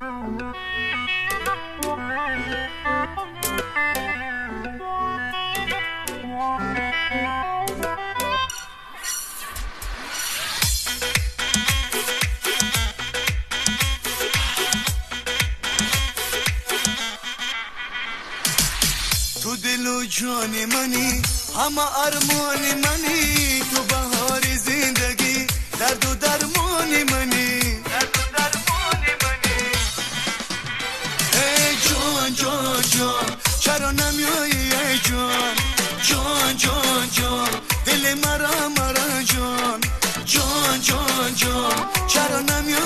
تو دل و جان منی، همه ارمان منی، تو بهار زندگی، درد و درمان منی، درد و درمان منی. ای جان جان جان چرا نمیایی ای جان، جان جان جان دل مرا مرا جان، جان جان جان چرا نمیایی